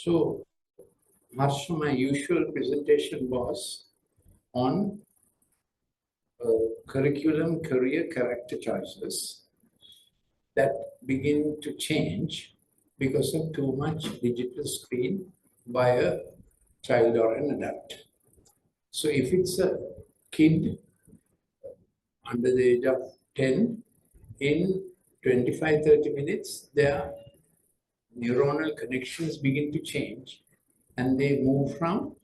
So, Harsha, my usual presentation was on curriculum, career, character choices that begin to change because of too much digital screen by a child or an adult. So, if it's a kid under the age of 10, in 25-30 minutes, their neuronal connections begin to change and they move from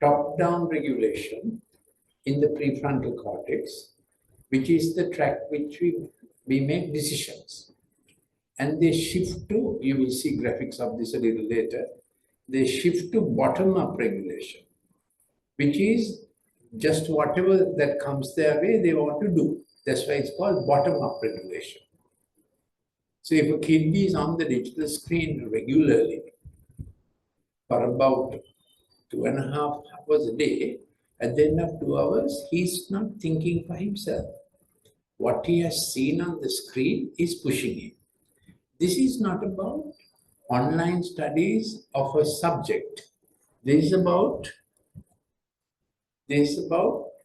top-down regulation in the prefrontal cortex, which is the track which we make decisions. And they shift to, you will see graphics of this a little later, they shift to bottom-up regulation, which is just whatever that comes their way, they want to do. That's why it's called bottom-up regulation. So if a kid is on the digital screen regularly for about 2.5 hours a day, at the end of 2 hours, he's not thinking for himself. What he has seen on the screen is pushing him. This is not about online studies of a subject. This is about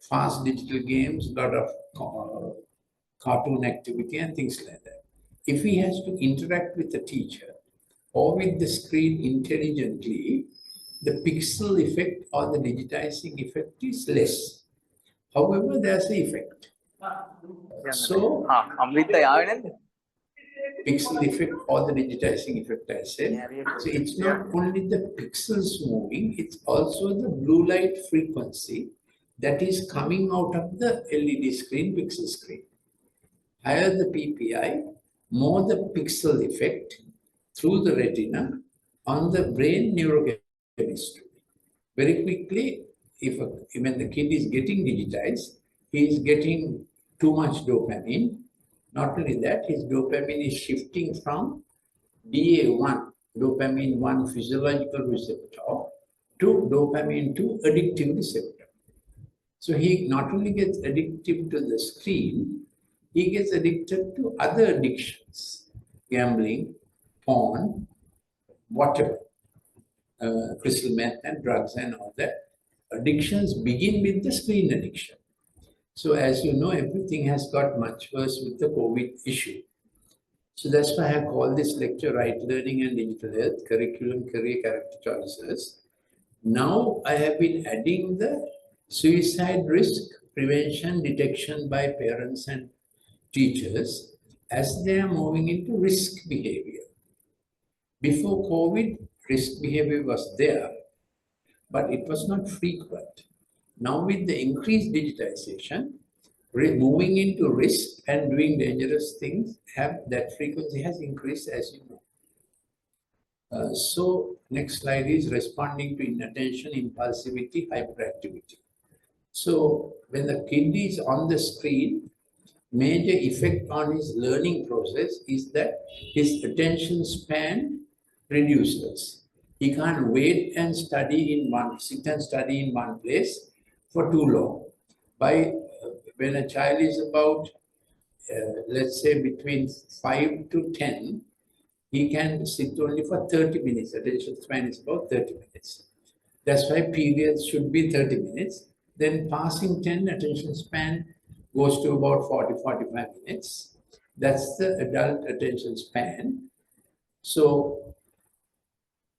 fast digital games, a lot of cartoon activity and things like that. If he has to interact with the teacher or with the screen intelligently, the pixel effect or the digitizing effect is less. However, there's an effect. So, pixel effect or the digitizing effect, I said. So, it's not only the pixels moving, it's also the blue light frequency that is coming out of the LED screen, pixel screen. Higher the PPI, more the pixel effect through the retina on the brain neurochemistry. Very quickly, when the kid is getting digitized, he is getting too much dopamine. Not only that, his dopamine is shifting from DA1, dopamine 1 physiological receptor, to dopamine 2 addictive receptor. So he not only gets addictive to the screen, he gets addicted to other addictions, gambling, porn, whatever, crystal meth and drugs and all that. Addictions begin with the screen addiction. So as you know, everything has got much worse with the COVID issue. So that's why I have called this lecture Right Learning and Digital Health, Curriculum, Career, Character Choices. Now I have been adding the suicide risk prevention detection by parents and teachers as they are moving into risk behavior. Before COVID, risk behavior was there, but it was not frequent. Now with the increased digitization, moving into risk and doing dangerous things, that frequency has increased, as you know. So next slide is responding to inattention, impulsivity, hyperactivity. So when the kid is on the screen, major effect on his learning process is that his attention span reduces. He can't wait and sit and study in one place for too long. When a child is about, let's say between 5 to 10, he can sit only for 30 minutes. Attention span is about 30 minutes. That's why periods should be 30 minutes. Then passing 10, attention span goes to about 40-45 minutes. That's the adult attention span. So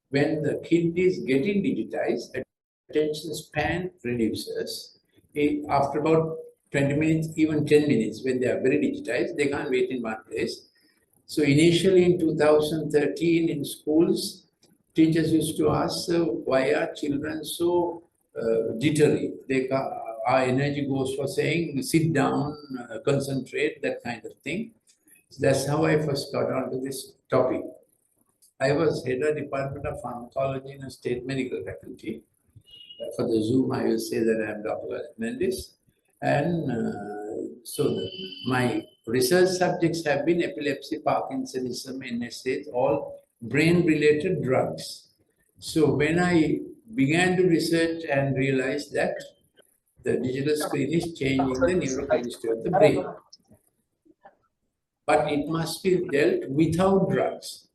when the kid is getting digitized, attention span reduces. After about 20 minutes, even 10 minutes, when they are very digitized, they can't wait in one place. So initially in 2013 in schools, teachers used to ask, why are children so jittery? Our energy goes for saying, sit down, concentrate, that kind of thing. So that's how I first got onto this topic. I was head of Department of Pharmacology in a state medical faculty. For the Zoom, I will say that I am Dr. Mendes. And my research subjects have been epilepsy, Parkinsonism, NSAIDs, all brain-related drugs. So when I began to research and realized that the digital screen is changing the neurochemistry of the brain. But it must be dealt without drugs.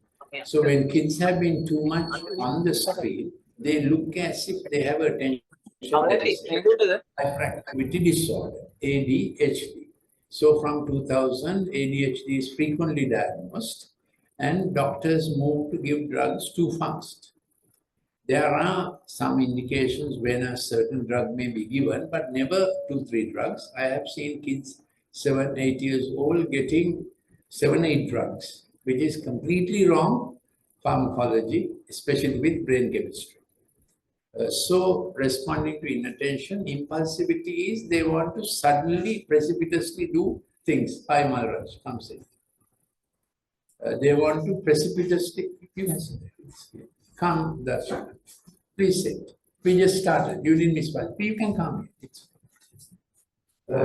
So when kids have been too much on the screen, they look as if they have attention deficit hyperactivity disorder, ADHD. So from 2000, ADHD is frequently diagnosed and doctors move to give drugs too fast. There are some indications when a certain drug may be given, but never 2, 3 drugs. I have seen kids 7, 8 years old getting 7, 8 drugs, which is completely wrong pharmacology, especially with brain chemistry. So responding to inattention, impulsivity is they want to suddenly, precipitously do things. Hi, Maharaj, come sit. They want to precipitously, you can sit. Come, Darshan. Please sit. We just started. You didn't miss one. You can come.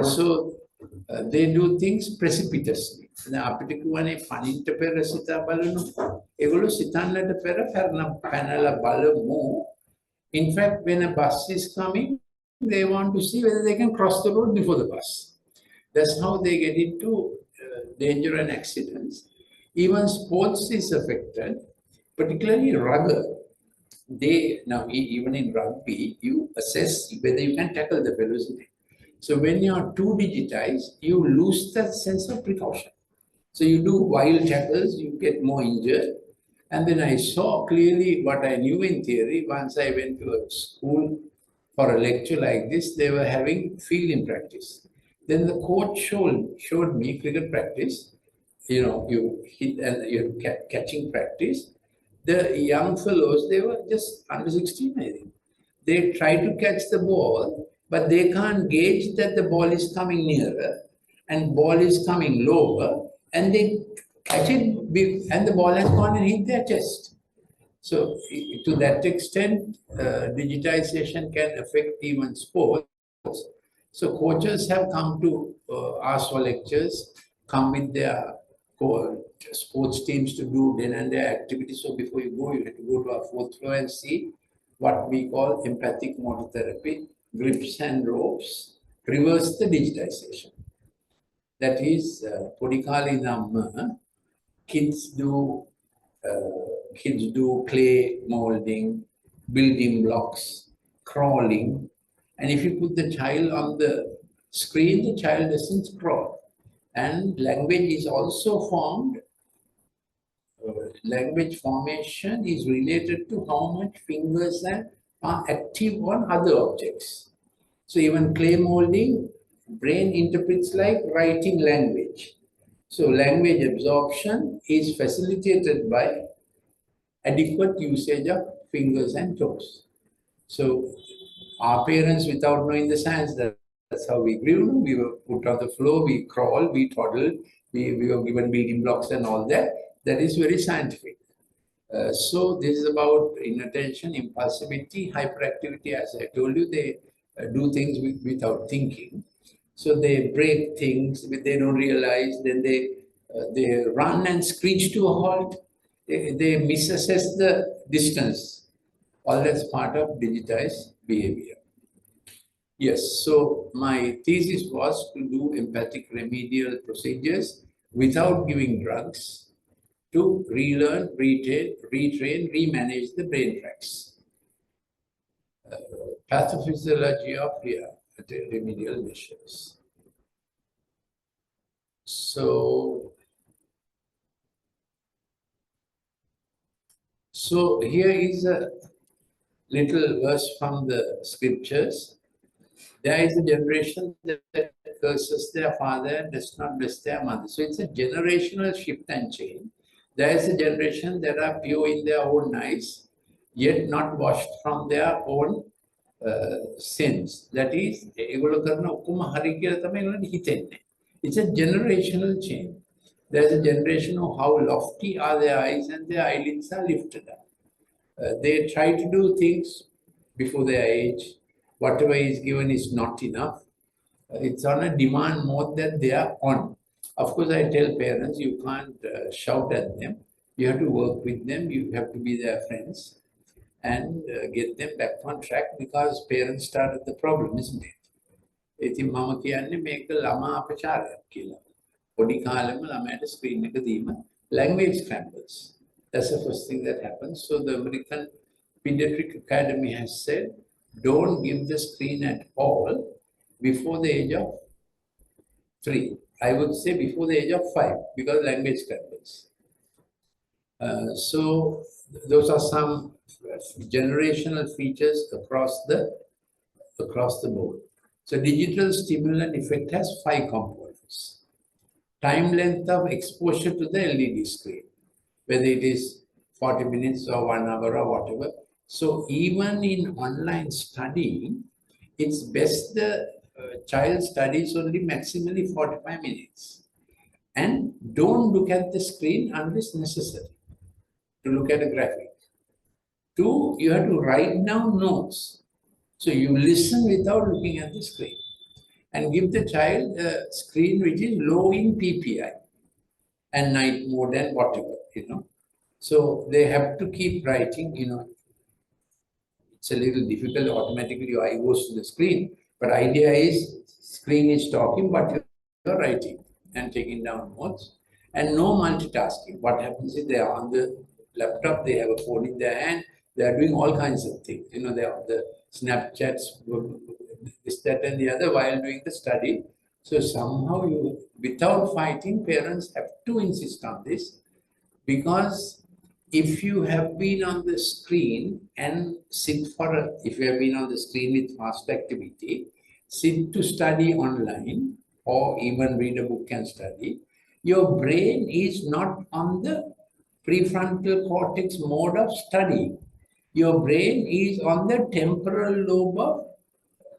So they do things precipitously. අපිට කියන්නේ පණින්ට පෙර සිතා බලනු. ඒගොල්ලෝ සිතන්නට පෙර කරන පැනලා බලමු. In fact, when a bus is coming, they want to see whether they can cross the road before the bus. That's how they get into danger and accidents. Even sports is affected, particularly rugby. Even in rugby, you assess whether you can tackle the velocity. So when you are too digitized, you lose that sense of precaution. So you do wild tackles, you get more injured. And then I saw clearly what I knew in theory. Once I went to a school for a lecture like this, they were having fielding practice. Then the coach showed me cricket practice. You hit and you're catching practice. The young fellows, they were just under 16, I think. They try to catch the ball, but they can't gauge that the ball is coming nearer and ball is coming lower, and they catch it and the ball has gone and hit their chest. So to that extent, digitization can affect even sports. So coaches have come to ask for lectures, come with their sports teams to do then and their activities. So before you go, you have to go to our 4th floor and see what we call empathic motor therapy, grips and ropes, reverse the digitization. That is, Podikali Namma, kids do clay molding, building blocks, crawling. And if you put the child on the screen, the child doesn't crawl. And language is also formed. Language formation is related to how much fingers are active on other objects. So even clay molding, brain interprets like writing language. So language absorption is facilitated by adequate usage of fingers and toes. So our parents, without knowing the science, that's how we grew. We were put on the floor, we crawled, we toddled, we were given building blocks and all that. That is very scientific. So this is about inattention, impulsivity, hyperactivity. As I told you, they do things without thinking. So they break things, they don't realize, then they run and screech to a halt. They misassess the distance. All that's part of digitized behavior. Yes, so my thesis was to do empathic remedial procedures without giving drugs to relearn, retrain, remanage the brain tracks. Pathophysiology of remedial measures. So here is a little verse from the scriptures. There is a generation that curses their father and does not bless their mother. So it's a generational shift and change. There is a generation that are pure in their own eyes, yet not washed from their own sins. That is, it's a generational change. There's a generation of how lofty are their eyes and their eyelids are lifted up. They try to do things before their age. Whatever is given is not enough. It's on a demand mode that they are on. Of course, I tell parents, you can't shout at them. You have to work with them. You have to be their friends and get them back on track, because parents started the problem, isn't it? ඉතින් මම කියන්නේ මේක ළමා අපචාරයක් කියලා. පොඩි කාලෙම ළමයට screen එක දීම language scrambles. That's the first thing that happens. So the American Pediatric Academy has said, don't give the screen at all before the age of 3. I would say before the age of 5, because language scrambles. So those are some generational features across the board. So digital stimulant effect has 5 components. Time length of exposure to the LED screen, whether it is 40 minutes or 1 hour or whatever. So even in online studying, it's best the child studies only maximally 45 minutes. And don't look at the screen unless necessary to look at a graphic. 2, you have to write down notes. So you listen without looking at the screen. And give the child a screen which is low in PPI and night mode and whatever. So they have to keep writing. It's a little difficult. Automatically your eye goes to the screen. But idea is screen is talking, but you're writing and taking down notes. And no multitasking. What happens is they are on the laptop, they have a phone in their hand, they are doing all kinds of things. They are the Snapchats, this, that, and the other while doing the study. So somehow without fighting, parents have to insist on this, because if you have been on the screen and if you have been on the screen with fast activity, sit to study online or even read a book and study, your brain is not on the prefrontal cortex mode of study. Your brain is on the temporal lobe of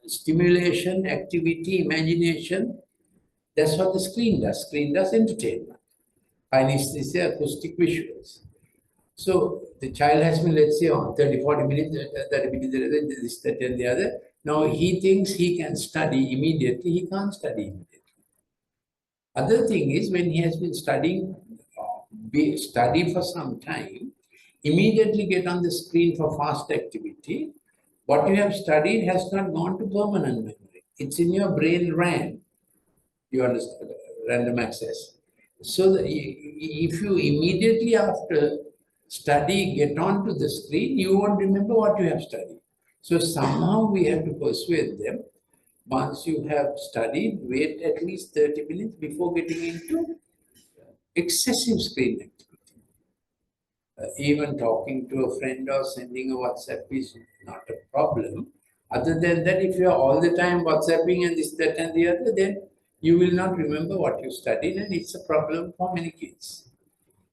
stimulation, activity, imagination. That's what the screen does. Screen does entertainment. Kinesthesia, acoustic visuals. So the child has been, let's say, on 30, 40 minutes, 30 minutes, this, that, and the other. Now he thinks he can study immediately. He can't study immediately. Other thing is, when he has been studying, study for some time, immediately get on the screen for fast activity. What you have studied has not gone to permanent memory. It's in your brain RAM. You understand? Random access. So if you immediately after study get onto the screen, you won't remember what you have studied. So somehow we have to persuade them. Once you have studied, wait at least 30 minutes before getting into excessive screen activity. Even talking to a friend or sending a WhatsApp is not a problem. Other than that, if you are all the time WhatsApping and this, that, and the other, then you will not remember what you studied, and it's a problem for many kids.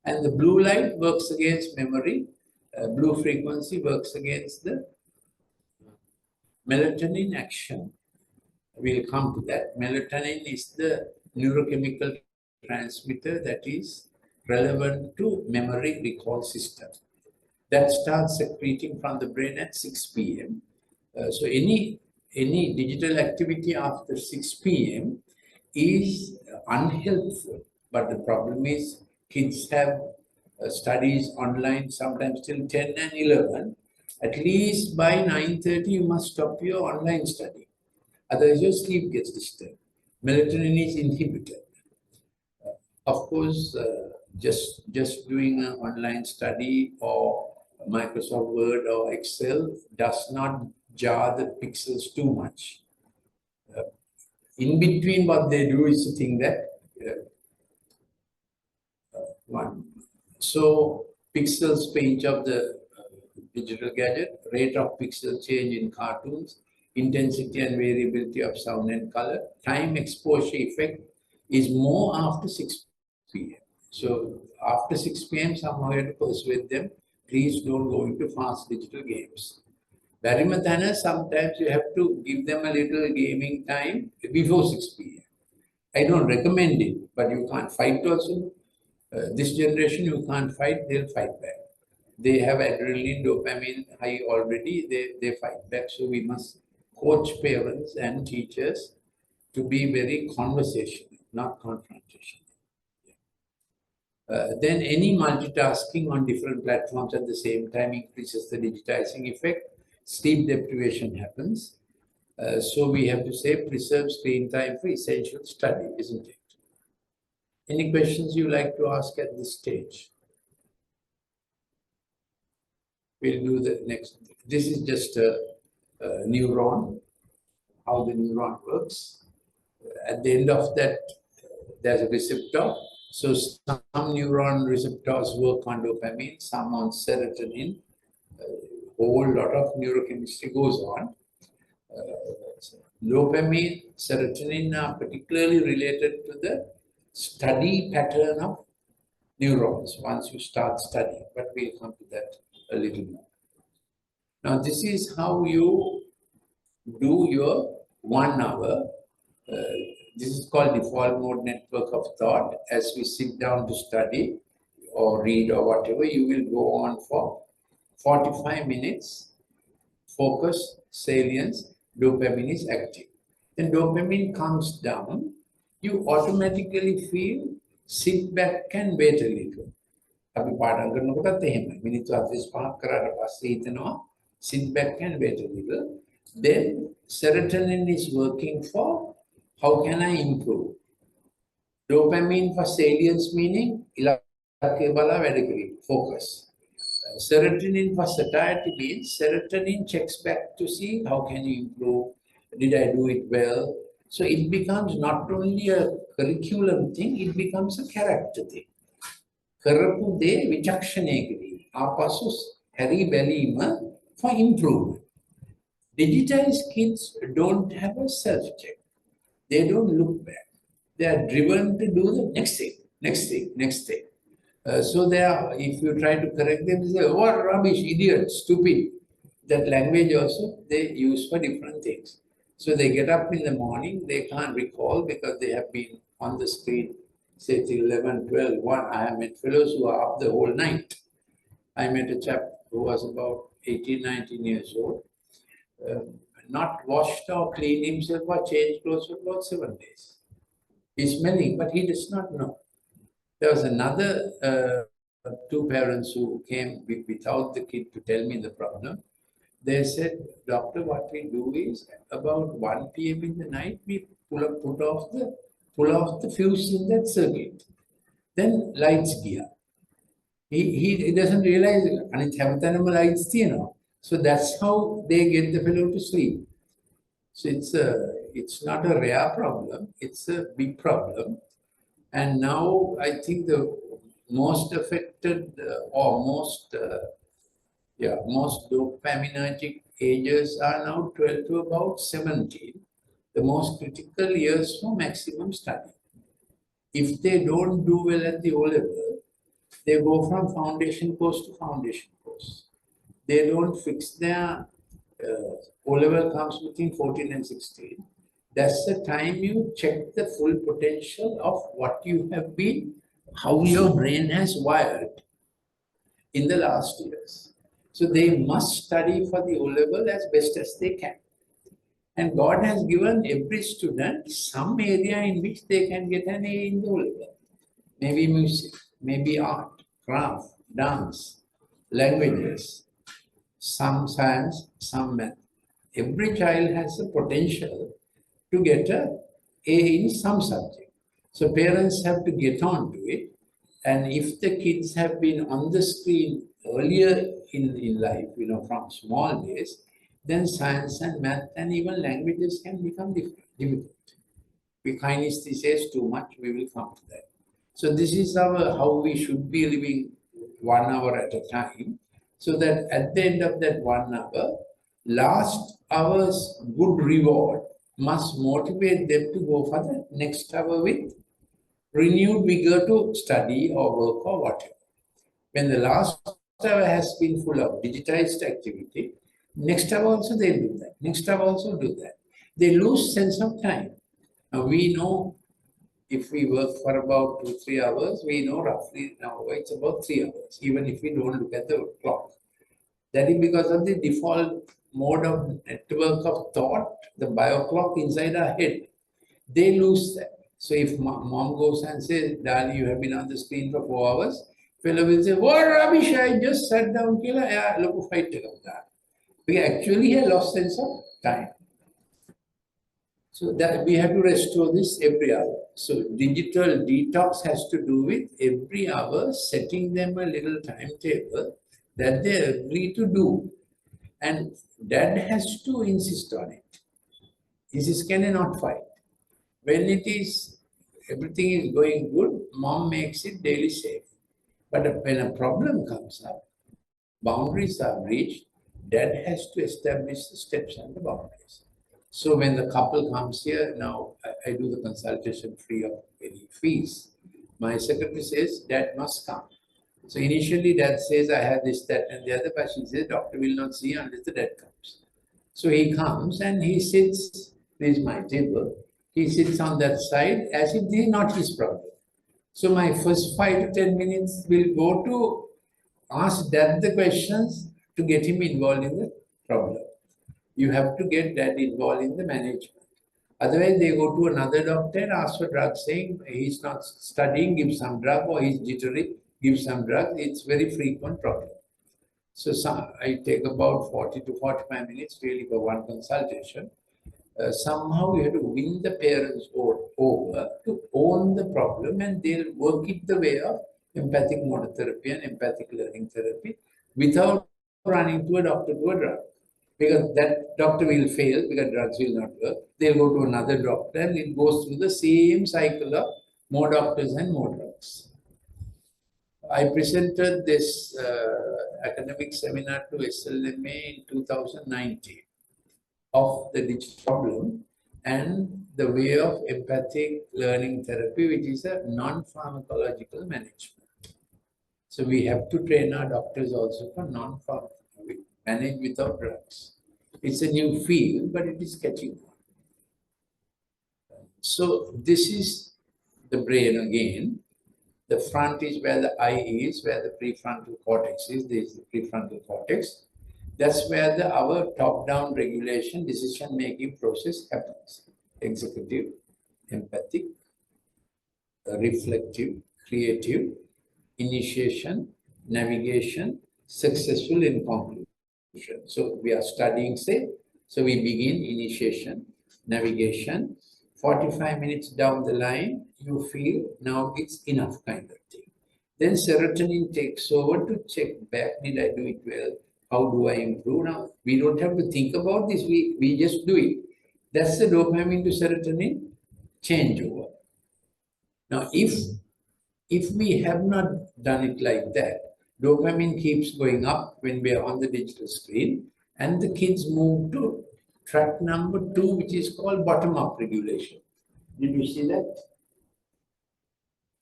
And the blue light works against memory. Blue frequency works against the melatonin action. We'll come to that. Melatonin is the neurochemical transmitter that is relevant to memory recall system. That starts secreting from the brain at 6 p.m. So any digital activity after 6 p.m. is unhelpful. But the problem is kids have studies online sometimes till 10 and 11. At least by 9:30 you must stop your online study. Otherwise your sleep gets disturbed. Melatonin is inhibited. Of course, just doing an online study or Microsoft Word or Excel does not jar the pixels too much. In between, what they do is to think that one. So pixels per inch of the digital gadget, rate of pixel change in cartoons, intensity and variability of sound and color, time exposure effect is more after 6 p.m. So after 6 p.m., somehow you have to persuade them, please don't go into fast digital games. Barimathana, sometimes you have to give them a little gaming time before 6 p.m. I don't recommend it, but you can't fight also. This generation, you can't fight, they'll fight back. They have adrenaline, dopamine high already, they fight back. So we must coach parents and teachers to be very conversational, not confrontational. Then any multitasking on different platforms at the same time increases the digitizing effect. Sleep deprivation happens. So we have to say preserve screen time for essential study, isn't it? Any questions you like to ask at this stage? We'll do the next. This is just a neuron, how the neuron works. At the end of that, there's a receptor. So some neuron receptors work on dopamine, some on serotonin. A whole lot of neurochemistry goes on. Dopamine, serotonin are particularly related to the study pattern of neurons once you start studying, but we'll come to that a little more. Now, this is how you do your 1 hour. This is called default mode network of thought. As we sit down to study or read or whatever, you will go on for 45 minutes. Focus, salience, dopamine is active. Then dopamine comes down, you automatically feel sit back and wait a little. අපි පාඩම් කරනකොටත් එහෙමයි. මිනිත්තු 45ක් කරාට පස්සේ හිතනවා sit back and wait a little. Then serotonin is working for how can I improve? Dopamine for salience meaning ඉලක්කය බලා වැඩ කිරීම, focus. Serotonin for satiety means serotonin checks back to see how can you improve, did I do it well? So it becomes not only a curriculum thing, it becomes a character thing. කරපු දේ විචක්ෂණය කිරීම. ආපසු හැරි බැලීම for improvement. Digitized kids don't have a self-check. They don't look back. They are driven to do the next thing, next thing, next thing. So they are, if you try to correct them, they say, what rubbish, idiot, stupid. That language also they use for different things. So they get up in the morning, they can't recall because they have been on the screen, say till 11, 12, 1. I have met fellows who are up the whole night. I met a chap who was about 18, 19 years old, not washed or cleaned himself or changed clothes for about 7 days. He's smelling, but he does not know. There was another 2 parents who came without the kid to tell me the problem. They said, doctor, what we do is about 1 p.m. in the night, we pull off the fuse in that circuit. Then lights gear. He doesn't realize it. Lights, so that's how they get the fellow to sleep. So it's not a rare problem, it's a big problem. And now I think the most affected or most dopaminergic ages are now 12 to about 17, the most critical years for maximum study. If they don't do well at the O-level, they go from foundation course to foundation course. They don't fix their O-level comes between 14 and 16. That's the time you check the full potential of what you have been, how your brain has wired in the last years. So they must study for the O-level as best as they can. And God has given every student some area in which they can get an A in the O-level. Maybe music, maybe art, craft, dance, languages, some science, some math. Every child has the potential to get an A in some subject. So parents have to get on to it. And if the kids have been on the screen earlier in life, from small days, then science and math and even languages can become difficult. We kinesthesis too much, we will come to that. So this is how we should be living 1 hour at a time, so that at the end of that 1 hour, last hour's good reward must motivate them to go for the next hour with renewed vigor to study or work or whatever. When the last hour has been full of digitized activity, next hour also they do that, next hour also do that. They lose sense of time. Now we know if we work for about 2-3 hours, we know roughly now it's about 3 hours, even if we don't look at the clock. That is because of the default mode of network of thought, the bio clock inside our head. They lose that. So if mom goes and says, darling, you have been on the screen for 4 hours, fellow will say, what rubbish, I just sat down, look fight that. We actually have lost sense of time. So that we have to restore this every hour. So digital detox has to do with every hour setting them a little timetable that they agree to do. And dad has to insist on it. This cannot fight. When it is, everything is going good, mom makes it daily safe. But when a problem comes up, boundaries are reached, dad has to establish the steps and the boundaries. So when the couple comes here, now I do the consultation free of any fees. My secretary says, dad must come. So initially dad says, I have this, that, and the other, but she says, doctor will not see unless the dad comes. So he comes and he sits, this is my table, he sits on that side as if this is not his problem. So my first 5 to 10 minutes will go to ask dad the questions to get him involved in the problem. You have to get dad involved in the management. Otherwise, they go to another doctor and ask for drugs, saying he's not studying, give some drug, or he's jittery, give some drug. It's very frequent problem. So I take about 40 to 45 minutes really for one consultation. Somehow you have to win the parents over to own the problem, and they'll work it the way of empathic monotherapy and empathic learning therapy without running to a doctor to a drug. Because that doctor will fail because drugs will not work. They'll go to another doctor and it goes through the same cycle of more doctors and more drugs. I presented this academic seminar to SLMA in 2019 of the digital problem and the way of empathic learning therapy, which is a non-pharmacological management. So we have to train our doctors also for non-pharmacological, manage without drugs. It's a new field, but it is catching on. So this is the brain again. The front is where the eye is, where the prefrontal cortex is. This is the prefrontal cortex. That's where our top-down regulation, decision-making process happens. Executive, empathic, reflective, creative, initiation, navigation, successful in conclusion. So we are studying, say, so we begin initiation, navigation. 45 minutes down the line, you feel now it's enough kind of thing. Then serotonin takes over to check back, did I do it well? How do I improve now? We don't have to think about this, we just do it. That's the dopamine to serotonin changeover. Now, if we have not done it like that, dopamine keeps going up when we are on the digital screen, and the kids move to track number 2, which is called bottom-up regulation. Did you see that?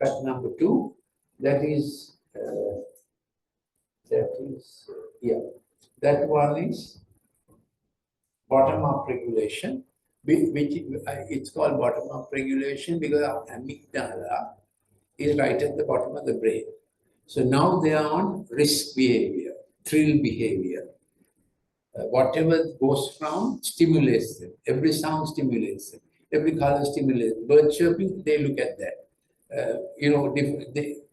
Track number 2, that is, that one is bottom-up regulation, which it's called bottom-up regulation because our amygdala is right at the bottom of the brain. So now they are on risk behavior, thrill behavior. Whatever goes from stimulates them. Every sound stimulates them. Every color stimulates them. Bird chirping, they look at that.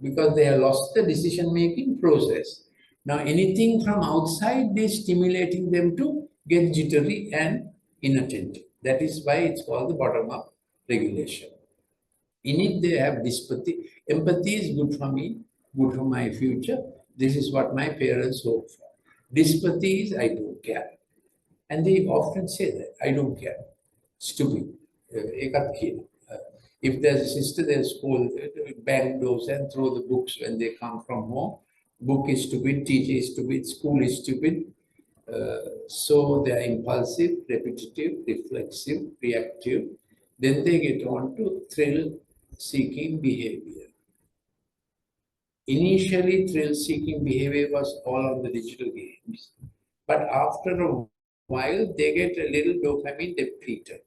Because they have lost the decision-making process. Now anything from outside, they're stimulating them to get jittery and inattentive. That is why it's called the bottom-up regulation. In it, they have dyspathy. Empathy is good for me, good for my future. This is what my parents hope for. Dyspathy is I don't care. And they often say that, I don't care. Stupid. If there's a sister, they'll scold, bang doors and throw the books when they come from home. Book is stupid, teacher is stupid, school is stupid. So they are impulsive, repetitive, reflexive, reactive. Then they get on to thrill-seeking behavior. Initially, thrill-seeking behavior was all on the digital games. But after a while, they get a little dopamine depleted.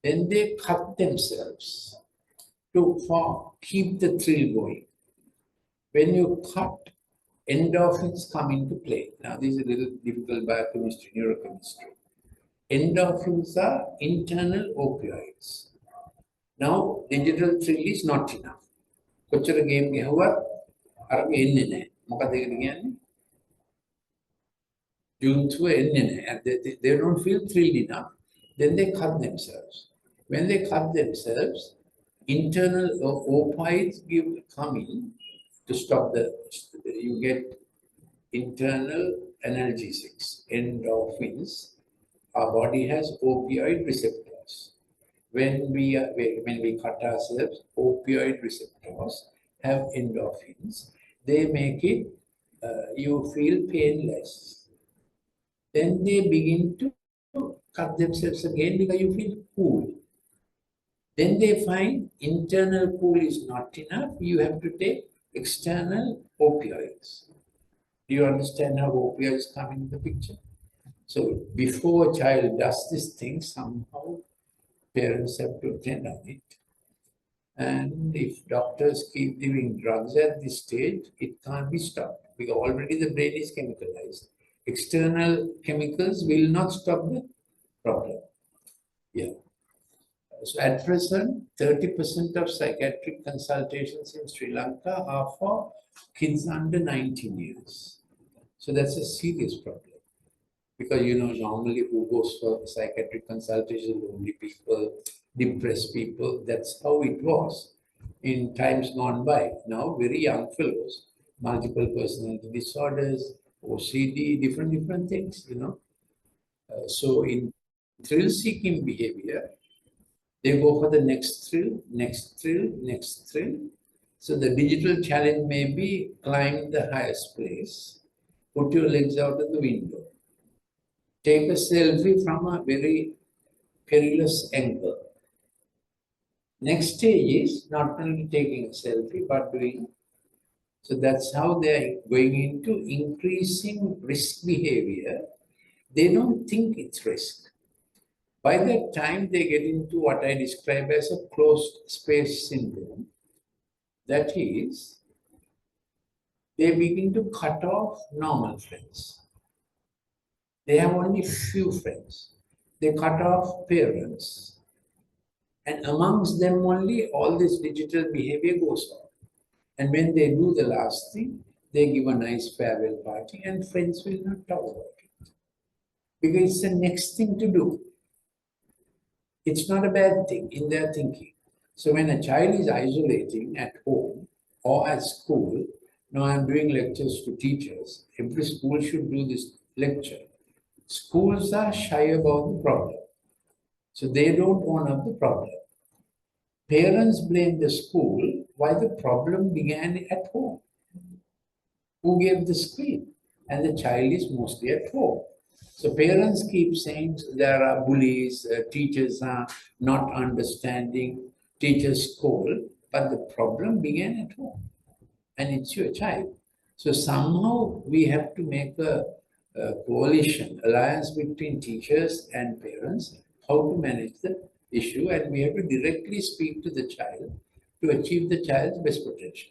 Then they cut themselves to keep the thrill going. When you cut, endorphins come into play. Now, this is a little difficult biochemistry, neurochemistry. Endorphins are internal opioids. Now, digital thrill is not enough. කොච්චර game ගහුවත් අරක එන්නේ නැහැ. මොකද ඒකට කියන්නේ? ජීන්තුව එන්නේ නැහැ. They don't feel thrilled enough. Then they cut themselves. When they cut themselves, internal opioids come in to stop you get internal analgesics, endorphins. Our body has opioid receptors. When we cut ourselves, opioid receptors have endorphins. They make it you feel painless. Then they begin to cut themselves again because you feel cool. Then they find internal cool is not enough. You have to take external opioids. Do you understand how opioids come in the picture? So before a child does this thing, somehow parents have to attend on it. And if doctors keep giving drugs at this stage, it can't be stopped because already the brain is chemicalized. External chemicals will not stop the problem. Yeah. So at present, 30% of psychiatric consultations in Sri Lanka are for kids under 19 years. So that's a serious problem. Because normally who goes for psychiatric consultation, only people, depressed people, that's how it was in times gone by. Now very young fellows, multiple personality disorders, OCD, different things. So in thrill-seeking behavior, they go for the next thrill, next thrill, next thrill. So the digital challenge may be climb the highest place, put your legs out of the window, take a selfie from a very perilous angle. Next stage is not only taking a selfie but doing. So that's how they're going into increasing risk behavior. They don't think it's risk. By that time, they get into what I describe as a closed space syndrome. That is, they begin to cut off normal friends. They have only few friends. They cut off parents. And amongst them only, all this digital behavior goes on. And when they do the last thing, they give a nice farewell party and friends will not talk about it. Because it's the next thing to do. It's not a bad thing in their thinking. So when a child is isolating at home or at school, now I'm doing lectures to teachers. Every school should do this lecture. Schools are shy about the problem. So they don't own up the problem. Parents blame the school why the problem began at home. Who gave the screen? And the child is mostly at home. So parents keep saying there are bullies, teachers are not understanding, teachers scold, but the problem began at home and it's your child. So somehow we have to make a coalition, alliance between teachers and parents, how to manage the issue, and we have to directly speak to the child to achieve the child's best potential.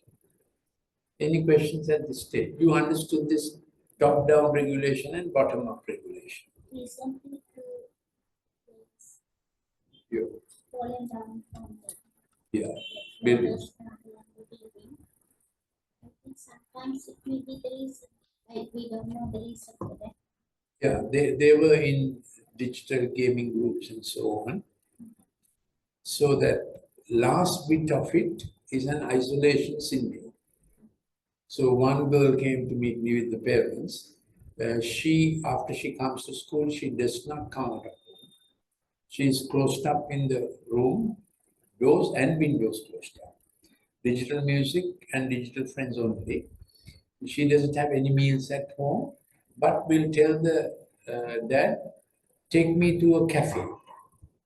Any questions at this stage? You understood this top-down regulation and bottom-up regulation. Recently, Yeah. fallen down from the Building. I think sometimes it may be the reason, like we don't know the reason for that. Yeah, they were in digital gaming groups and so on. So that last bit of it is an isolation syndrome. So one girl came to meet me with the parents. After she comes to school, she does not come out of home. She's closed up in the room, doors and windows closed up. Digital music and digital friends only. She doesn't have any meals at home, but will tell the dad, take me to a cafe.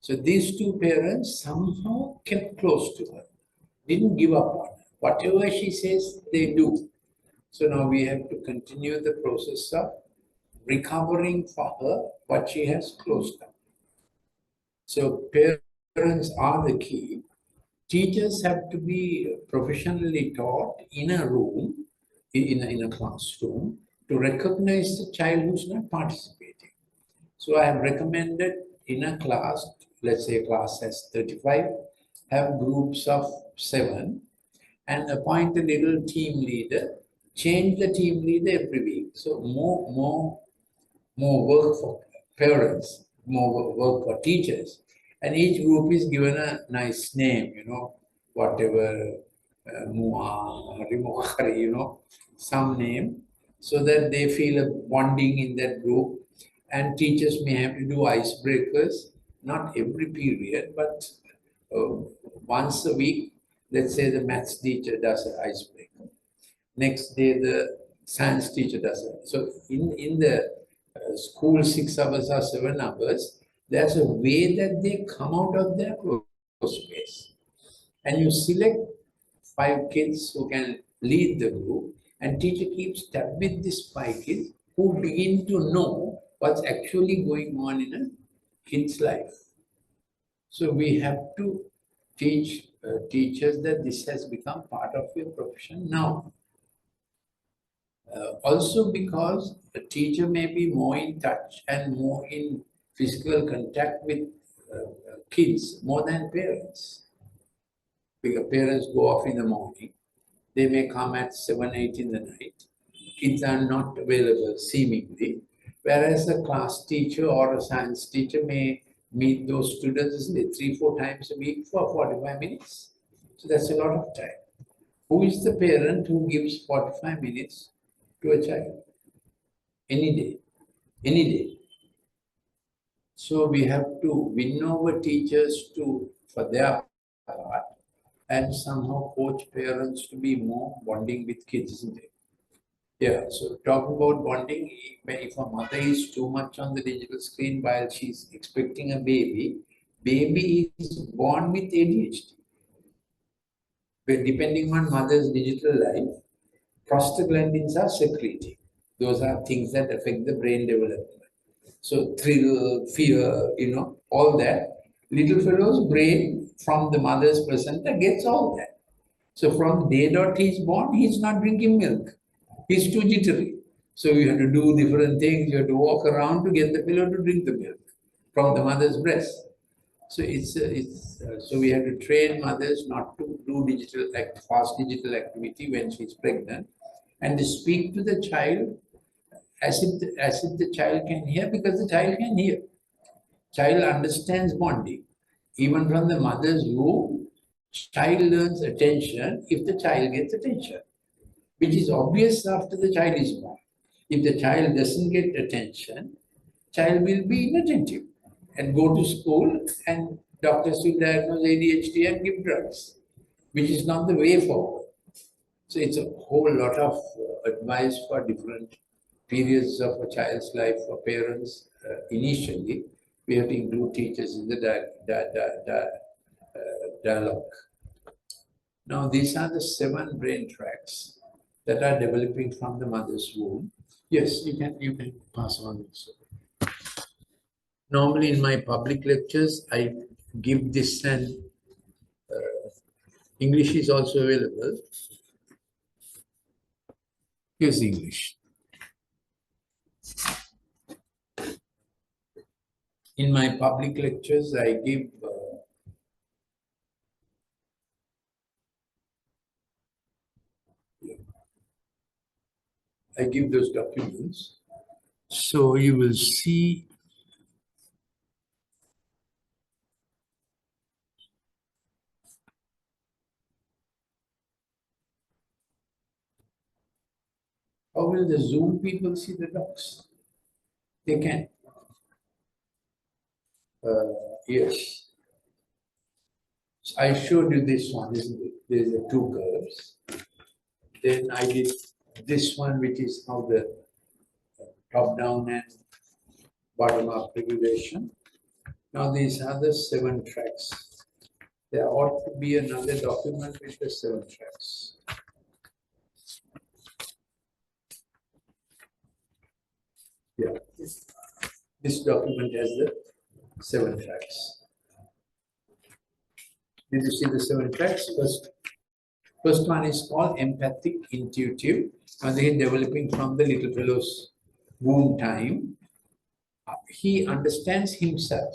So these two parents somehow kept close to her, didn't give up on her. Whatever she says, they do. So now we have to continue the process of recovering for her what she has closed down. So parents are the key. Teachers have to be professionally taught in a room, in a classroom, to recognize the child who's not participating. So I have recommended in a class, let's say a class has 35, have groups of 7 and appoint a little team leader, change the team leader every week. So more work for parents, more work for teachers. And each group is given a nice name, whatever, Mua, Rimokari, some name. so that they feel a bonding in that group. And teachers may have to do icebreakers, not every period, but uh, once a week. Let's say the maths teacher does an icebreaker. Next day, the science teacher does it. So in the school 6 hours or 7 hours, there's a way that they come out of their closed space. And you select 5 kids who can lead the group, and teacher keeps tab with these 5 kids who begin to know what's actually going on in a kid's life. So we have to teach teachers that this has become part of your profession now. Also because a teacher may be more in touch and more in physical contact with kids more than parents. Because parents go off in the morning, they may come at 7, 8 in the night. Kids are not available seemingly. Whereas a class teacher or a science teacher may meet those students 3, 4 times a week for 45 minutes. So that's a lot of time. Who is the parent who gives 45 minutes to a child? Any day, any day. So we have to win over teachers to for their part and somehow coach parents to be more bonding with kids, isn't it? Yeah, so talking about bonding, if a mother is too much on the digital screen while she's expecting a baby, baby is born with ADHD. But depending on mother's digital life, prostaglandins are secreted. Those are things that affect the brain development. So thrill, fear, all that. Little fellow's brain from the mother's placenta gets all that. So from the day dot he's born, he's not drinking milk. He's too jittery. So you have to do different things. You have to walk around to get the fellow to drink the milk from the mother's breast. So so we have to train mothers not to do fast digital activity when she's pregnant, and to speak to the child as if the child can hear, because the child can hear. Child understands bonding. Even from the mother's womb, child learns attention if the child gets attention, which is obvious after the child is born. If the child doesn't get attention, child will be inattentive and go to school, and doctors will diagnose ADHD and give drugs, which is not the way forward. So it's a whole lot of advice for different periods of a child's life for parents. Initially, we have to include teachers in the dialogue. Now, these are the 7 brain tracks that are developing from the mother's womb. Yes, you can pass on this. Normally, in my public lectures, I give this, and English is also available. Here's English. In my public lectures, I give those documents. So you will see how will the Zoom people see the docs? They can. Yes. I showed you this one, isn't it? There's the 2 curves. Then I did this one, which is how the top down and bottom up regulation. Now these are the 7 tracks. There ought to be another document with the 7 tracks. Yeah, this document has the 7 tracks. Did you see the 7 tracks? First one is called empathic intuitive, and they are developing from the little fellow's womb time. He understands himself,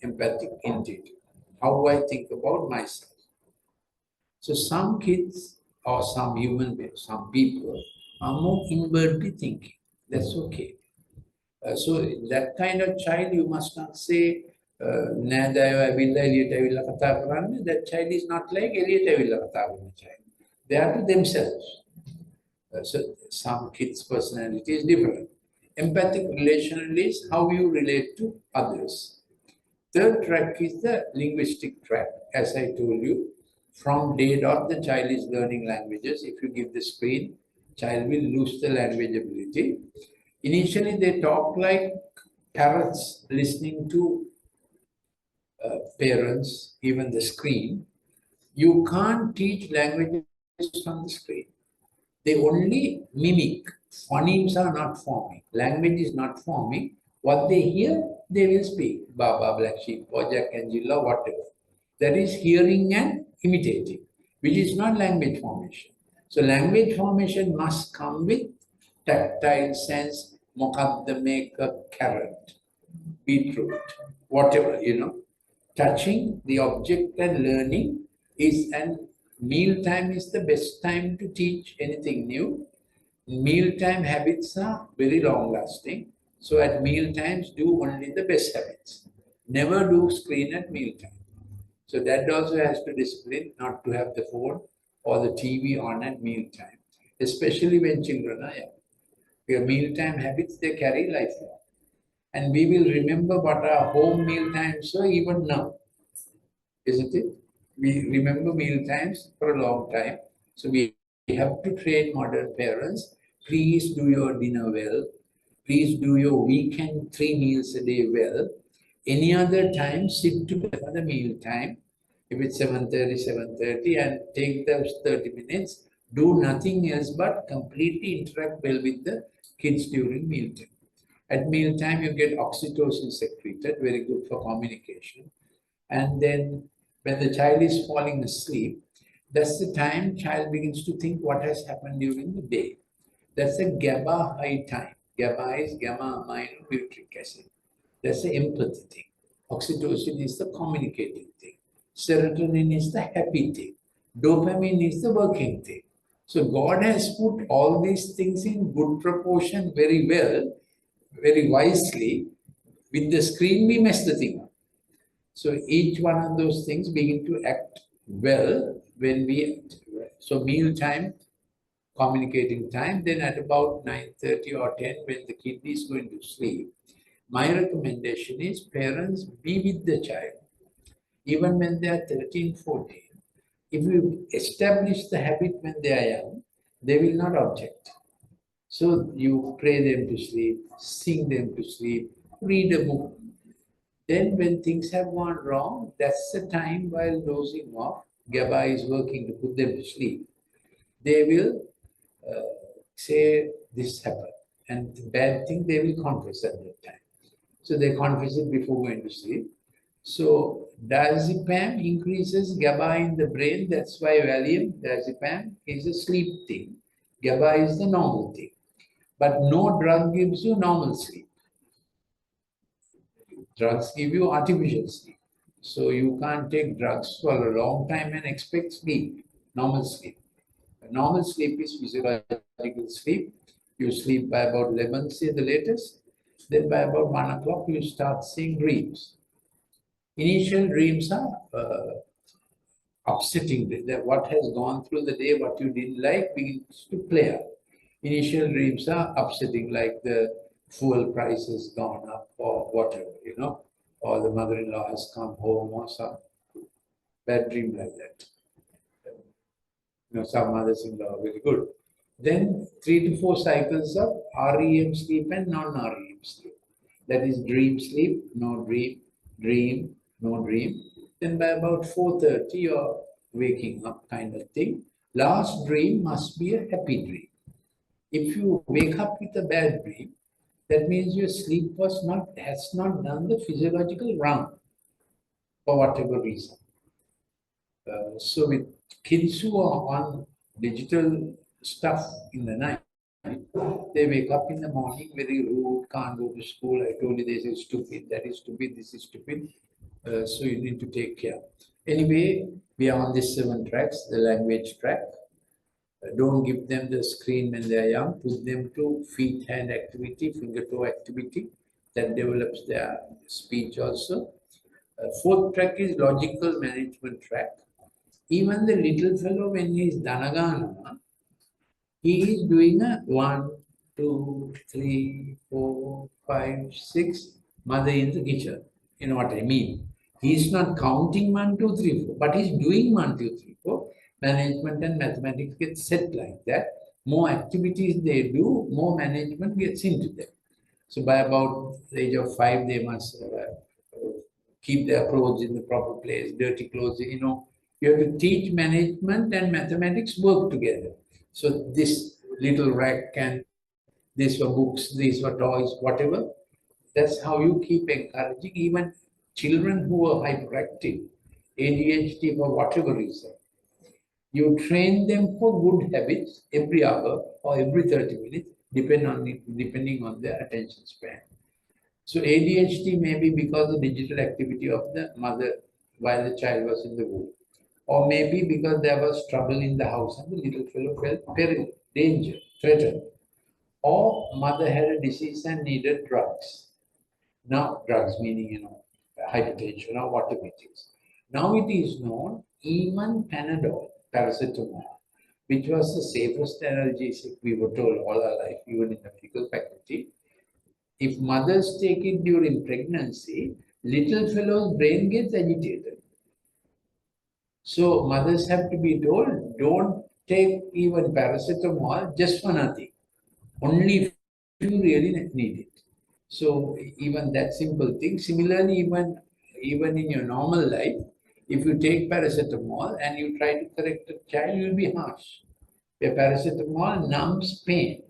empathic intuitive. How do I think about myself? So some kids or some human beings, some people are more inwardly thinking. That's okay. So that kind of child, you must not say, "Nēdāyo ඇවිල්ලා එළියට ඇවිල්ලා කතා කරන්නේ." That child is not like එළියට ඇවිල්ලා කතා කරන child. They are to themselves. So some kids' personality is different. Empathic relational is how you relate to others. Third track is the linguistic track. As I told you, from day dot, the child is learning languages. If you give the screen, child will lose the language ability. Initially, they talk like parrots listening to parents, even the screen. You can't teach languages from the screen. They only mimic. Phonemes are not forming. Language is not forming. What they hear, they will speak. Baba, Black Sheep, Jack and Jilla, whatever. That is hearing and imitating, which is not language formation. So language formation must come with tactile sense, mokadda make a carrot, beetroot, whatever, touching the object and learning is, and meal time is the best time to teach anything new. Mealtime habits are very long lasting. So at meal times, do only the best habits. Never do screen at mealtime. So that also has to discipline not to have the phone or the TV on at mealtime, especially when children are young. Your mealtime habits, they carry lifelong. And we will remember what our home meal times were even now, isn't it? We remember meal times for a long time. So we have to train modern parents. Please do your dinner well. Please do your weekend 3 meals a day well. Any other time, sit together for the meal time. If it's 7:30, 7:30, and take those 30 minutes. Do nothing else but completely interact well with the kids during mealtime. At mealtime, you get oxytocin secreted, very good for communication. And then when the child is falling asleep, that's the time child begins to think what has happened during the day. That's a GABA high time. GABA is gamma aminobutyric acid. That's the empathy thing. Oxytocin is the communicating thing. Serotonin is the happy thing. Dopamine is the working thing. So God has put all these things in good proportion very well, very wisely. With the screen, we mess the thing up. So each one of those things begin to act well when we, so meal time, communicating time, then at about 9:30 or 10 when the kid is going to sleep, my recommendation is parents be with the child, even when they are 13, 14. If you establish the habit when they are young, they will not object. So you pray them to sleep, sing them to sleep, read a book. Then when things have gone wrong, that's the time while dozing off, GABA is working to put them to sleep. They will say this happened. And the bad thing they will confess at that time. So they confess it before going to sleep. So diazepam increases GABA in the brain. That's why Valium, diazepam is a sleep thing. GABA is the normal thing. But no drug gives you normal sleep. Drugs give you artificial sleep. So you can't take drugs for a long time and expect sleep, normal sleep. Normal sleep is physiological sleep. You sleep by about 11, say the latest. Then by about 1 o'clock, you start seeing dreams. Initial dreams are upsetting. That what has gone through the day, what you didn't like, begins to play out. Initial dreams are upsetting, like the fuel price has gone up or whatever, or the mother-in-law has come home or some bad dream like that. Some mothers-in-law are very good. Then 3 to 4 cycles of REM sleep and non-REM sleep. That is dream sleep, no dream, dream, no dream. Then by about 4:30, you're waking up kind of thing. Last dream must be a happy dream. If you wake up with a bad dream, that means your sleep has not done the physiological round for whatever reason. So with kids who are on digital stuff in the night, they wake up in the morning very rude, can't go to school. I told you this is stupid, that is stupid, this is stupid. So you need to take care. Anyway, we are on these 7 tracks, the language track. Don't give them the screen when they are young. Put them to feet-hand activity, finger-toe activity. That develops their speech also. Fourth track is logical management track. Even the little fellow, when he is Dhanagana, He is doing a 1, 2, 3, 4, 5, 6, mother in the kitchen. You know what I mean? He's not counting 1, 2, 3, 4, but he's doing 1, 2, 3, 4. Management and mathematics get set like that. More activities they do, more management gets into them. So by about the age of 5, they must keep their clothes in the proper place, dirty clothes, you know. You have to teach management and mathematics work together. So this little rack can, these were books, these were toys, whatever. That's how you keep encouraging even children who are hyperactive, ADHD for whatever reason. You train them for good habits every hour or every 30 minutes, depending on their attention span. So ADHD may be because of digital activity of the mother while the child was in the womb. Or maybe because there was trouble in the house and the little fellow felt peril, danger, threatened. Or mother had a disease and needed drugs. Now, drugs meaning, you know, hypertension or whatever it is. Now it is known even Panadol, paracetamol, which was the safest analgesic we were told all our life, even in the medical faculty. If mothers take it during pregnancy, little fellow's brain gets agitated. So mothers have to be told, don't take even paracetamol just for nothing. Only if you really need it. So even that simple thing. Similarly, even in your normal life, if you take paracetamol and you try to correct a child, you'll be harsh. Where paracetamol numbs pain,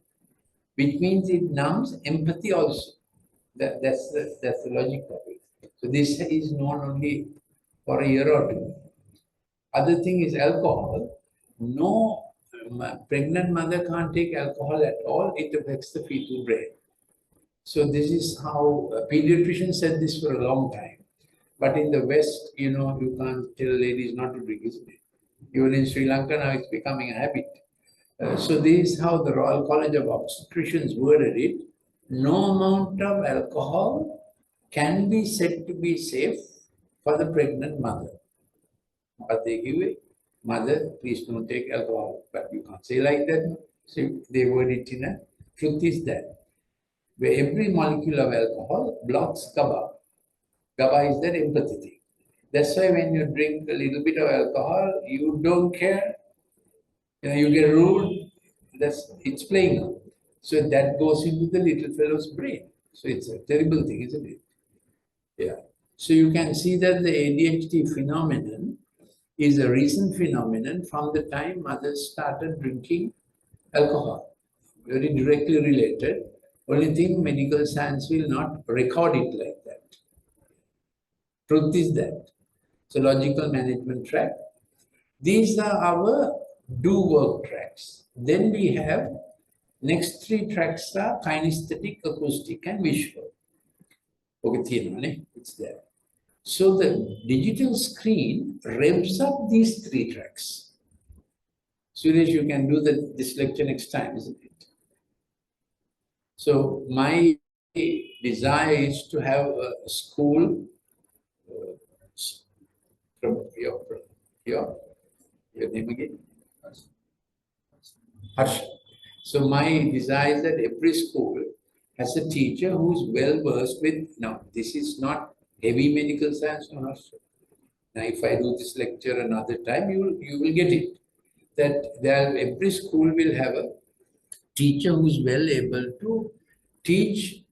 which means it numbs empathy also. That's the logic of it. So this is known only for a year or two. Other thing is alcohol. No pregnant mother can't take alcohol at all. It affects the fetal brain. So this is how pediatricians said this for a long time. But in the West, you know, you can't tell ladies not to drink, isn't it? Even in Sri Lanka now, it's becoming a habit. So this is how the Royal College of Obstetricians worded it. No amount of alcohol can be said to be safe for the pregnant mother. But they give it, mother, please don't take alcohol. But you can't say like that. So they word it in a truth is that where every molecule of alcohol blocks GABA. GABA is that empathy thing. That's why when you drink a little bit of alcohol, you don't care. You know, you get rude. It's playing out. So that goes into the little fellow's brain. So it's a terrible thing, isn't it? Yeah. So you can see that the ADHD phenomenon is a recent phenomenon from the time mothers started drinking alcohol. Very directly related. Only thing medical science will not record it like that. Truth is that. So logical management track. These are our do work tracks. Then we have next three tracks are kinesthetic, acoustic, and visual. Okay, it's there. So the digital screen revs up these three tracks. Suresh, you can do this lecture next time, isn't it? So my desire is to have a school from your name again? Harsha. So my desire is that every school has a teacher who is well versed with, now this is not heavy medical science, no, Harsha. Now if I do this lecture another time, you will get it. That every school will have a teacher who is well able to teach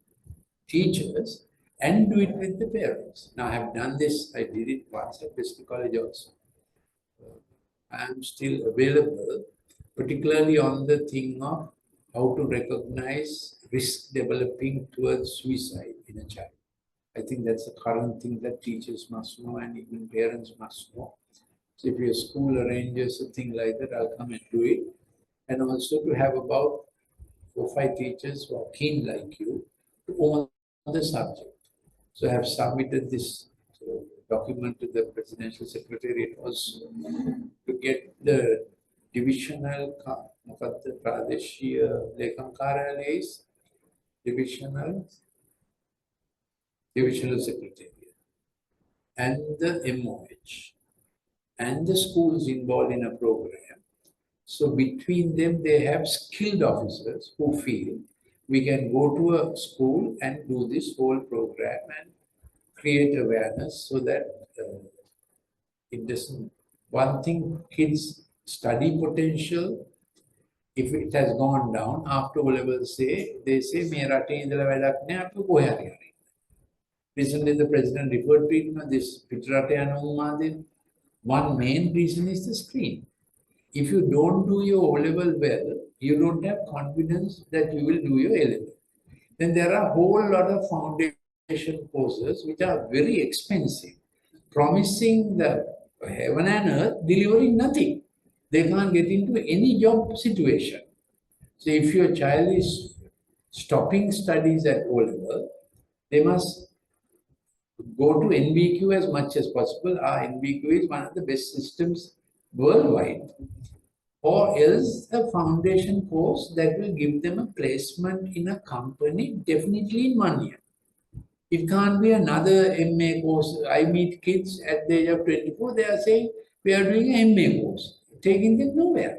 teachers and do it with the parents. Now I have done this, I did it once at Bristol College also. I am still available, particularly on the thing of how to recognize risk developing towards suicide in a child. I think that's a current thing that teachers must know and even parents must know. So if your school arranges a thing like that, I'll come and do it. And also to have about 4 or 5 teachers who are keen like you to own the subject. So I have submitted this document to the Presidential Secretariat also to get the divisional Pradeshia Lekam Karyalay's divisional secretariat and the MOH and the schools involved in a program. So between them, they have skilled officers who feel we can go to a school and do this whole program and create awareness so that it doesn't. One thing, kids' study potential, if it has gone down after O-level, they say, "Me rate indala wadak naha, apu kohe hari hari." Recently, the president referred to it, this pitrate anu. One main reason is the screen. If you don't do your O-level well, you don't have confidence that you will do your A-level. Then there are a whole lot of foundation courses which are very expensive, promising the heaven and earth, delivering nothing. They can't get into any job situation. So if your child is stopping studies at O-level, they must go to NBQ as much as possible. Our NBQ is one of the best systems worldwide. Or else a foundation course that will give them a placement in a company definitely in 1 year. It can't be another MA course. I meet kids at the age of 24, they are saying, we are doing an MA course, taking them nowhere.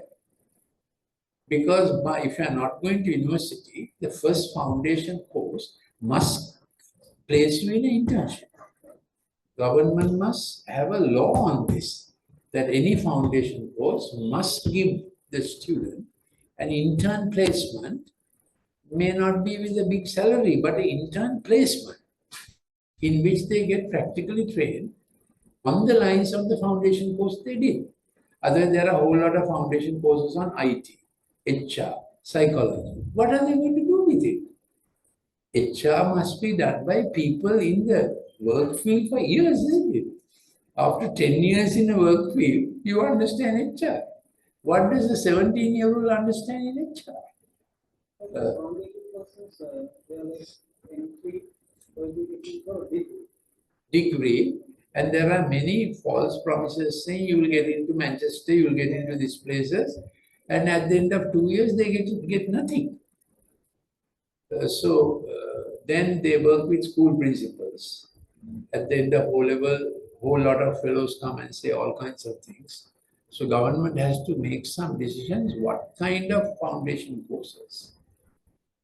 Because if you are not going to university, the first foundation course must place you in an internship. Government must have a law on this, that any foundation course must give the student an intern placement, may not be with a big salary, but an intern placement in which they get practically trained on the lines of the foundation course they did. Otherwise, there are a whole lot of foundation courses on IT, HR, psychology. What are they going to do with it? HR must be done by people in the work field for years, isn't it? After 10 years in a work field, you understand HR. What does a 17-year-old understand in HR? They are like entry degree, and there are many false promises saying you will get into Manchester, you will get into these places, and at the end of 2 years they get nothing. Then they work with school principals. At the end of O-level, whole lot of fellows come and say all kinds of things. So government has to make some decisions. What kind of foundation courses?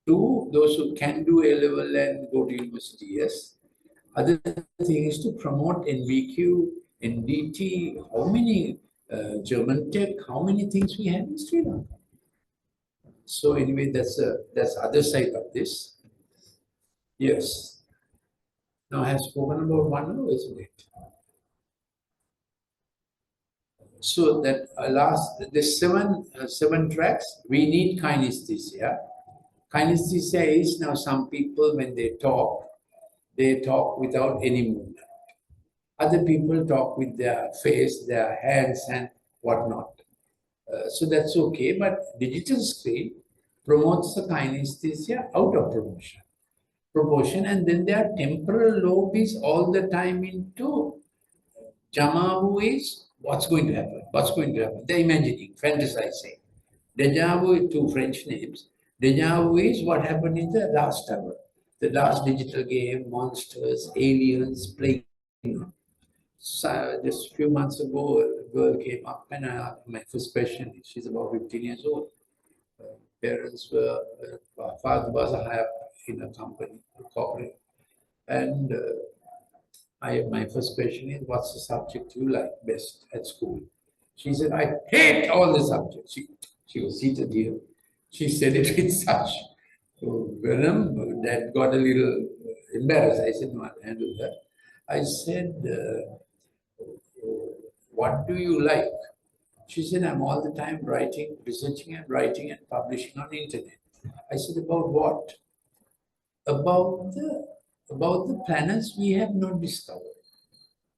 To those who can do A-level and go to university, yes. Other thing is to promote NVQ, NDT, how many German Tech, how many things we have in Sri Lanka. So anyway, that's other side of this. Yes. Now I have spoken about 1 hour, isn't it? So that the seven tracks, we need kinesthesia. Kinesthesia is now some people when they talk without any movement. Other people talk with their face, their hands, and whatnot. So that's okay, but digital screen promotes the kinesthesia out of proportion, and then their temporal lobe is all the time into Jamavu is what's going to happen, what's going to happen. They're imagining, fantasizing. Deja vu is two French names. Deja vu is what happened in the last hour, the last digital game, monsters, aliens, playing. So just a few months ago, a girl came up and I asked my first question. She's about 15 years old. Parents were, father was a higher in a company, a corporate. And my first question is, what's the subject you like best at school? She said, I hate all the subjects. She was seated here. She said it with such venom that got a little embarrassed. I said, no, I'll handle that. I said, what do you like? She said, I'm all the time writing, researching and writing and publishing on the internet. I said, about what? About the planets we have not discovered.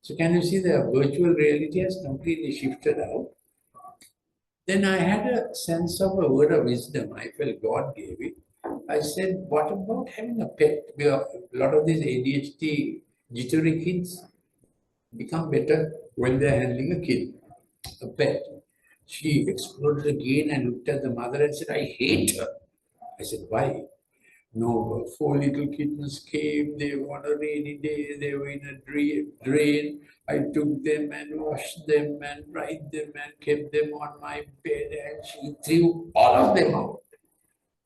So can you see the virtual reality has completely shifted out? Then I had a sense of a word of wisdom. I felt God gave it. I said, what about having a pet? A lot of these ADHD jittery kids become better when they're handling a kid, a pet. She exploded again and looked at the mother and said, I hate her. I said, why? No, four little kittens came, they were on a rainy day, they were in a drain. I took them and washed them and dried them and kept them on my bed, and she threw all of them out.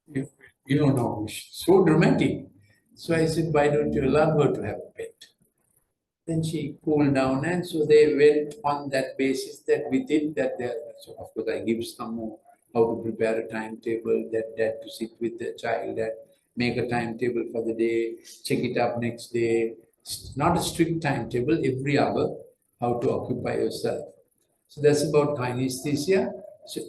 You, you know, no, so dramatic. So I said, why don't you allow her to have a pet? Then she cooled down, and so they went on that basis that within that there. So of course I give some more how to prepare a timetable, that to sit with the child, that make a timetable for the day, check it up next day. Not a strict timetable every hour, how to occupy yourself. So that's about kinesthesia. So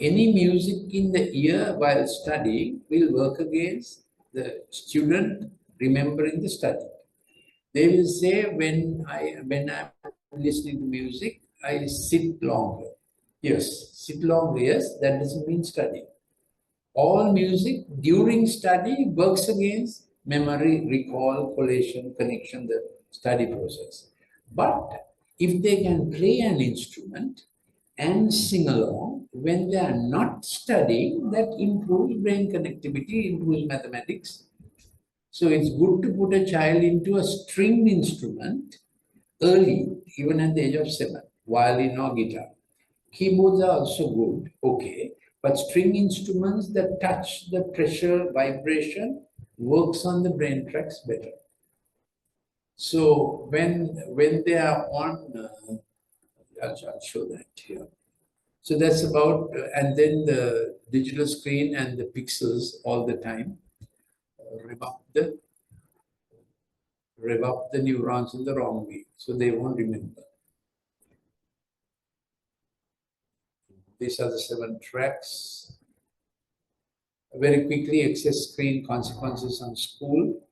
any music in the ear while studying will work against the student remembering the study. They will say when I'm listening to music, I sit longer. Yes, sit longer, yes, that doesn't mean study. All music during study works against memory, recall, collation, connection, the study process. But if they can play an instrument and sing along when they are not studying, that improves brain connectivity, improves mathematics. So it's good to put a child into a stringed instrument early, even at the age of 7, violin or guitar. Keyboards are also good, okay, but string instruments that touch the pressure, vibration, works on the brain tracks better. So when they are on, I'll show that here. So that's about, and then the digital screen and the pixels all the time rev up the rev up the neurons in the wrong way, so they won't remember. These are the 7 tracks. Very quickly, excess screen consequences on school,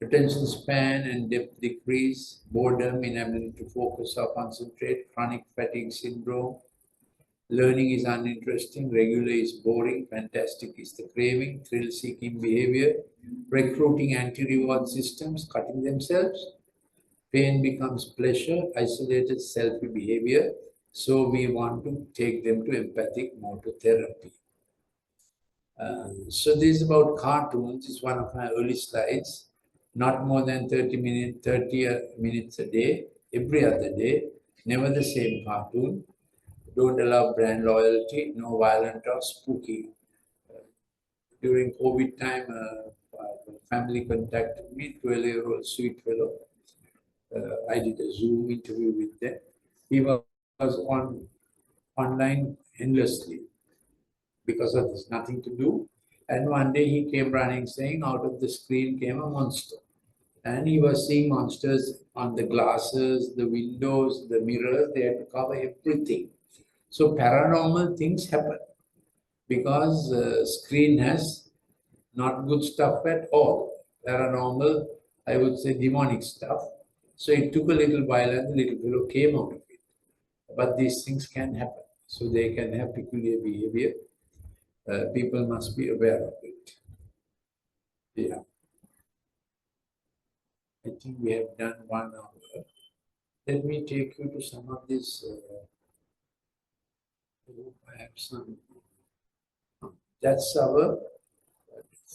attention span and depth decrease, boredom, inability to focus or concentrate, chronic fatigue syndrome, learning is uninteresting, regular is boring, fantastic is the craving, thrill-seeking behavior, recruiting anti-reward systems, cutting themselves, pain becomes pleasure, isolated selfie behavior, so we want to take them to empathic motor therapy. So this is about cartoons. It's one of my early slides. Not more than 30 minutes a day, every other day. Never the same cartoon. Don't allow brand loyalty. No violent or spooky. During COVID time, family contacted me, 12-year-old sweet fellow. I did a Zoom interview with them. He was on online endlessly because of this, nothing to do. And one day he came running saying out of the screen came a monster. And he was seeing monsters on the glasses, the windows, the mirrors, they had to cover everything. So paranormal things happen because screen has not good stuff at all. Paranormal, I would say demonic stuff. So it took a little while and the little fellow came out of it. But these things can happen. So they can have peculiar behavior. People must be aware of it. Yeah. I think we have done 1 hour. Let me take you to some of this. I have some. That's our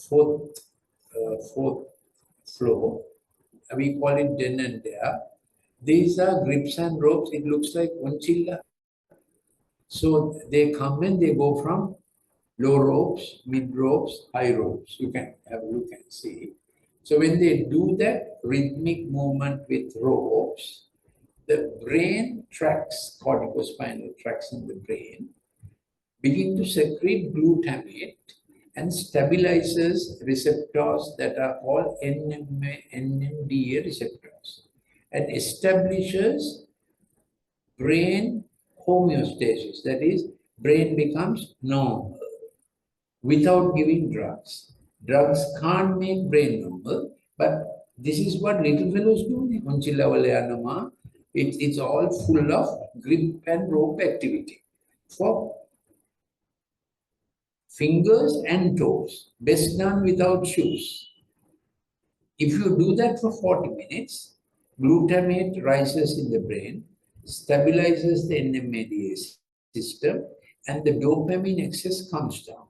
fourth floor. We call it den and there. These are grips and ropes. It looks like unchilla. So they come and they go from low ropes, mid ropes, high ropes. You can have a look and see. So when they do that rhythmic movement with ropes, the brain tracks, corticospinal tracks in the brain, begin to secrete glutamate and stabilizes receptors that are called NMDA receptors and establishes brain homeostasis, that is, brain becomes normal without giving drugs. Drugs can't make brain normal, but this is what little fellows do. It's all full of grip and rope activity for fingers and toes, best done without shoes. If you do that for 40 minutes, glutamate rises in the brain, stabilizes the NMDA system, and the dopamine excess comes down.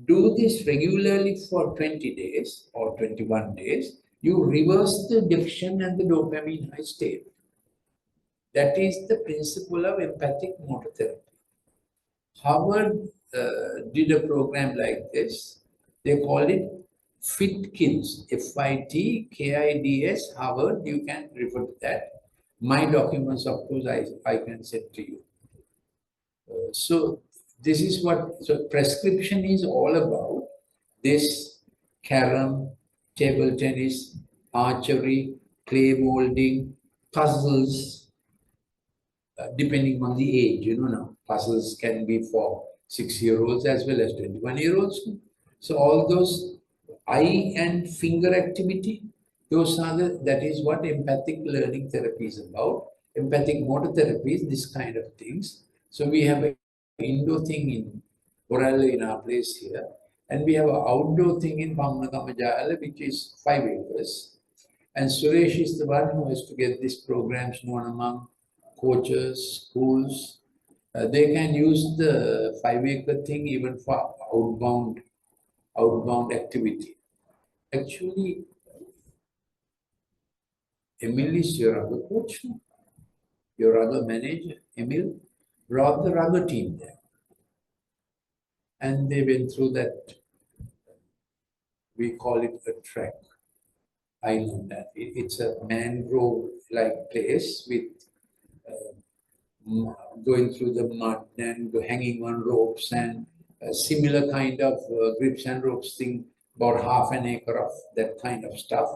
do this regularly for 20 days or 21 days, you reverse the addiction and the dopamine high state. That is the principle of empathic motor therapy. Harvard did a program like this. They call it Fit Kids, FITKIDS, Harvard. You can refer to that. My documents, of course, I can send to you. So this is what, so prescription is all about this: carom, table tennis, archery, clay molding, puzzles, depending on the age, now puzzles can be for 6-year-olds as well as 21-year-olds. So all those eye and finger activity, those are that is what empathic learning therapy is about. Empathic motor therapy is this kind of things. So we have an indoor thing in Corella in our place here, and we have an outdoor thing in Pamnakamajala, which is 5 acres. And Suresh is the one who has to get these programs known among coaches, schools. They can use the 5 acre thing even for outbound activity. Actually, Emil is your other coach, no? Your other manager, Emil, brought the other team there. And they went through that, we call it a track. I know that. It's a mangrove-like place with going through the mud and hanging on ropes and a similar kind of grips and ropes thing, about half an acre of that kind of stuff.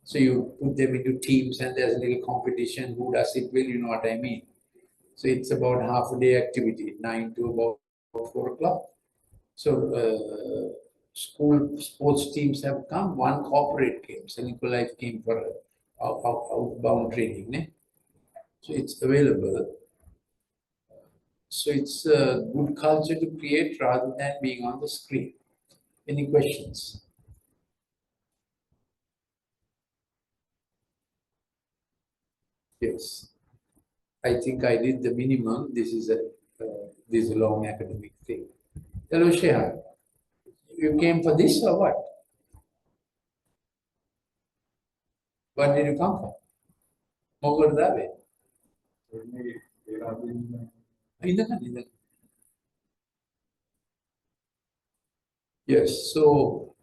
So you put them into teams and there's a little competition, who does it well, you know what I mean. So it's about half a day activity, 9 to about 4 o'clock. So school sports teams have come, one corporate came, Senegal Life came for outbound training. So it's available. So it's a good culture to create rather than being on the screen. Any questions? Yes. I think I did the minimum. This is a long academic thing. Hello, Shehan. You came for this or what? Where did you come from? Mogurdave. Yes. So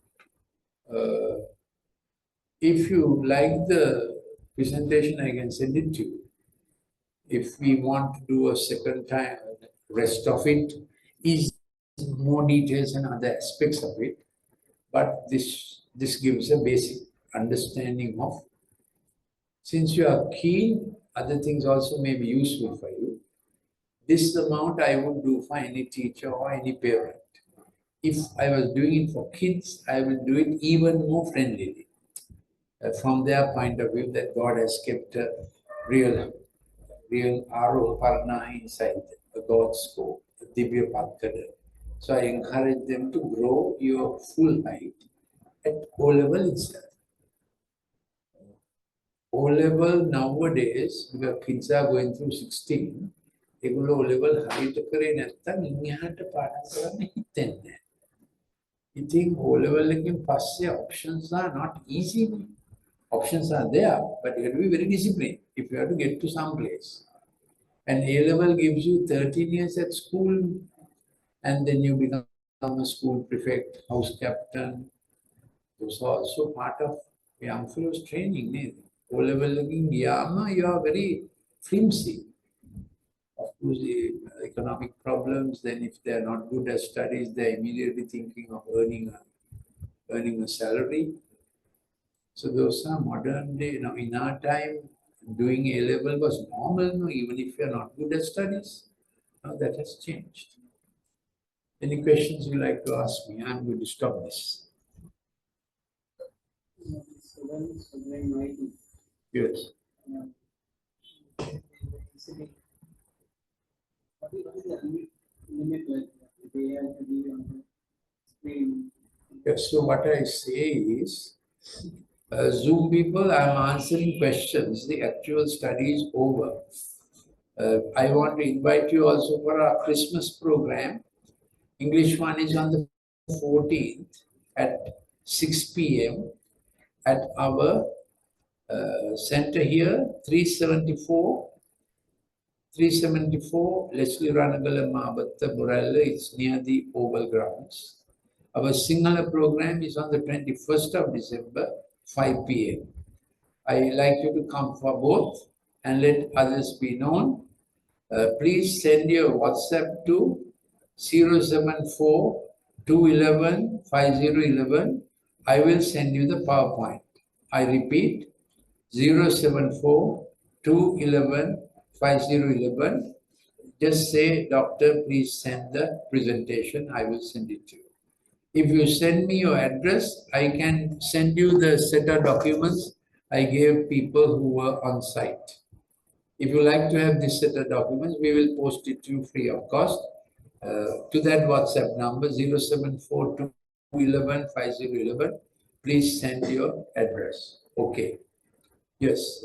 if you like the presentation, I can send it to you. If we want to do a second time, rest of it is more details and other aspects of it. But this gives a basic understanding of, since you are keen, other things also may be useful for you. This amount I would do for any teacher or any parent. If I was doing it for kids, I will do it even more friendlily. From their point of view, that God has kept a real Aroparna inside God's scope, Divya Patkada. So I encourage them to grow your full height at O level itself. O level nowadays, because kids are going through 16, ඒගොල්ලෝ O level හරියට කරේ නැත්තම් ඉන්නහට පාඩම් කරන්න හිතෙන්නේ නැහැ. ඉතින් O level එකෙන් පස්සේ options are not easy. Options are there, but you have to be very disciplined if you have to get to some place. And A level gives you 13 years at school, and then you become a school prefect, house captain. Those are also part of young fellows training. O level looking Yama, you are very flimsy. Of course, the economic problems, then if they are not good at studies, they're immediately thinking of earning a salary. So those are modern day. Now, in our time, doing A level was normal, no, even if you're not good at studies. Now that has changed. Any questions you like to ask me? I'm going to stop this. Yes. Yes, so what I say is, Zoom people, I'm answering questions. The actual study is over. I want to invite you also for our Christmas program. English one is on the 14th at 6 p.m. at our center here, 374 Leslie Ranagala Mabatta Muralla. It's near the Oval Grounds. Our Sinhala program is on the 21st of December, 5 p.m. I like you to come for both and let others be known. Please send your WhatsApp to 074 211 5011. I will send you the PowerPoint. I repeat, 074 211 5011. Just say, Doctor, please send the presentation. I will send it to you. If you send me your address, I can send you the set of documents I gave people who were on site. If you like to have this set of documents, we will post it to you free of cost to that WhatsApp number 074 211 5011. Please send your address. Okay. Yes,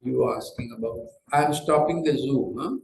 you are asking about. I'm stopping the Zoom. Huh?